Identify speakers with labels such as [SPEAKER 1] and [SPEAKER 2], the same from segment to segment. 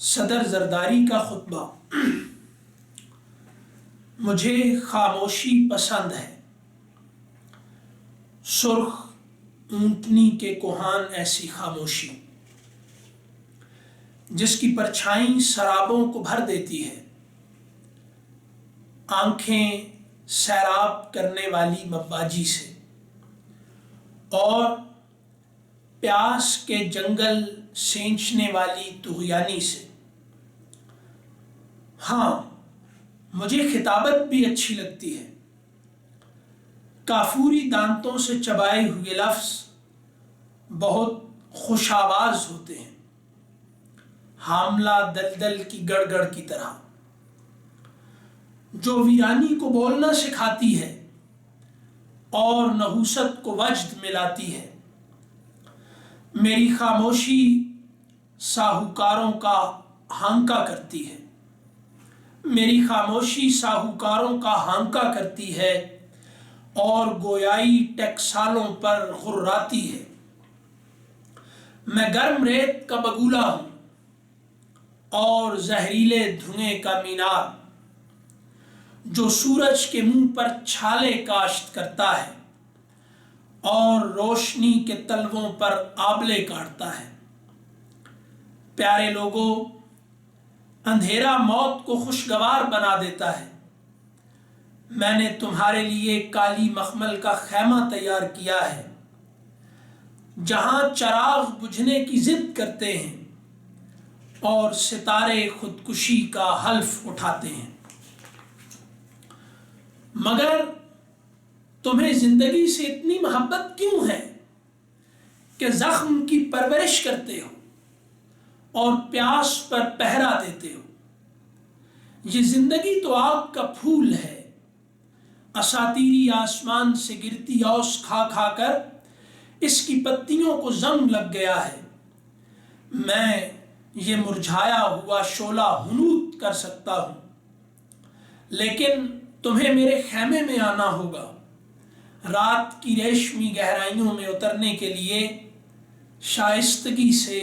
[SPEAKER 1] صدر زرداری کا خطبہ۔ مجھے خاموشی پسند ہے، سرخ اونٹنی کے کوہان ایسی خاموشی جس کی پرچھائی سرابوں کو بھر دیتی ہے، آنکھیں سیراب کرنے والی مواجی سے اور پیاس کے جنگل سینچنے والی طغیانی سے۔ ہاں، مجھے خطابت بھی اچھی لگتی ہے، کافوری دانتوں سے چبائے ہوئے لفظ بہت خوش آواز ہوتے ہیں، حاملہ دلدل کی گڑگڑ کی طرح، جو ویرانی کو بولنا سکھاتی ہے اور نحوست کو وجد ملاتی ہے۔ میری خاموشی ساہوکاروں کا ہانکا کرتی ہے، میری خاموشی ساہوکاروں کا ہانکا کرتی ہے اور گویائی ٹکسالوں پر غراتی ہے۔ میں گرم ریت کا بگولا ہوں اور زہریلے دھوئیں کا مینار، جو سورج کے منہ پر چھالے کاشت کرتا ہے اور روشنی کے تلووں پر آبلے کاٹتا ہے۔ پیارے لوگوں، اندھیرا موت کو خوشگوار بنا دیتا ہے۔ میں نے تمہارے لیے کالی مخمل کا خیمہ تیار کیا ہے، جہاں چراغ بجھنے کی ضد کرتے ہیں اور ستارے خودکشی کا حلف اٹھاتے ہیں۔ مگر تمہیں زندگی سے اتنی محبت کیوں ہے کہ زخم کی پرورش کرتے ہو اور پیاس پر پہرا دیتے ہو؟ یہ زندگی تو آگ کا پھول ہے، اساطیری آسمان سے گرتی اوس کھا کھا کر اس کی پتیوں کو زنگ لگ گیا ہے۔ میں یہ مرجھایا ہوا شعلہ ہنوت کر سکتا ہوں، لیکن تمہیں میرے خیمے میں آنا ہوگا، رات کی ریشمی گہرائیوں میں اترنے کے لیے، شائستگی سے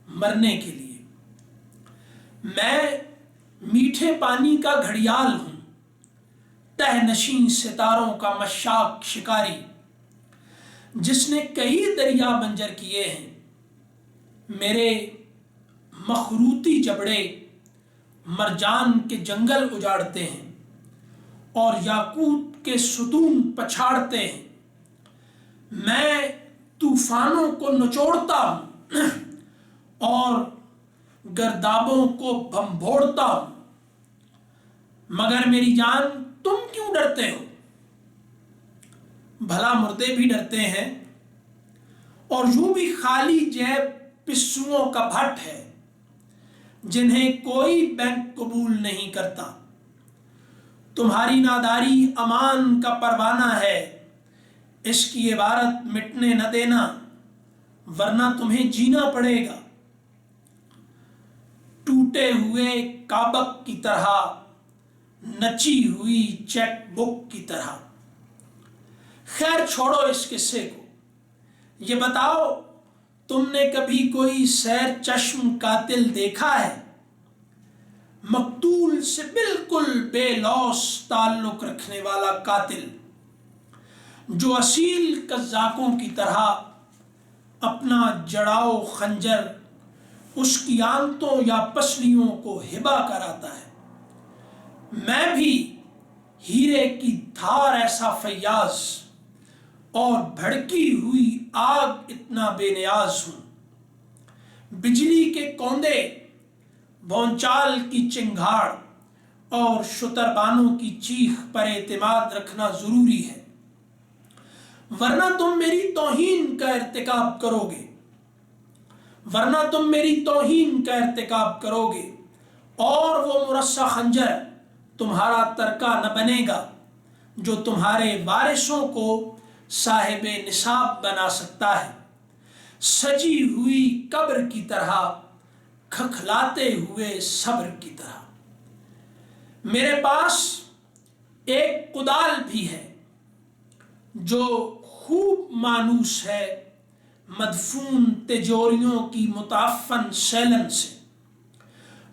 [SPEAKER 1] مرنے کے لیے۔ میں میٹھے پانی کا گھڑیال ہوں، تہ نشین ستاروں کا مشاق شکاری، جس نے کئی دریا بنجر کیے ہیں۔ میرے مخروطی جبڑے مرجان کے جنگل اجاڑتے ہیں اور یاقوت کے ستون پچھاڑتے ہیں۔ میں طوفانوں کو نچوڑتا ہوں اور گردابوں کو بھنبوڑتا ہوں، مگر میری جان تم کیوں ڈرتے ہو؟ بھلا مردے بھی ڈرتے ہیں، اور یوں بھی خالی جیب پسوؤں کا بھٹ ہے جنہیں کوئی بینک قبول نہیں کرتا۔ تمہاری ناداری امان کا پروانہ ہے، اس کی عبارت مٹنے نہ دینا، ورنہ تمہیں جینا پڑے گا، ٹوٹے ہوئے کابک کی طرح، نچی ہوئی چیک بک کی طرح۔ خیر چھوڑو اس قصے کو، یہ بتاؤ تم نے کبھی کوئی سیر چشم قاتل دیکھا ہے؟ مقتول سے بالکل بے لوث تعلق رکھنے والا قاتل، جو اصیل قزاقوں کی طرح اپنا جڑاؤ خنجر اس کی آنتوں یا پسلیوں کو ہبا کراتا ہے۔ میں بھی ہیرے کی دھار ایسا فیاض اور بھڑکی ہوئی آگ اتنا بے نیاز ہوں۔ بجلی کے کوندے، بھونچال کی چنگھاڑ اور شتربانوں کی چیخ پر اعتماد رکھنا ضروری ہے، ورنہ تم میری توہین کا ارتکاب کرو گے، ورنہ تم میری توہین کا ارتکاب کرو گے اور وہ مرصع خنجر تمہارا ترکہ نہ بنے گا جو تمہارے وارثوں کو صاحب نصاب بنا سکتا ہے، سجی ہوئی قبر کی طرح، کھکھلاتے ہوئے صبر کی طرح۔ میرے پاس ایک کدال بھی ہے جو خوب مانوس ہے مدفون تجوریوں کی متعفن سیلن سے۔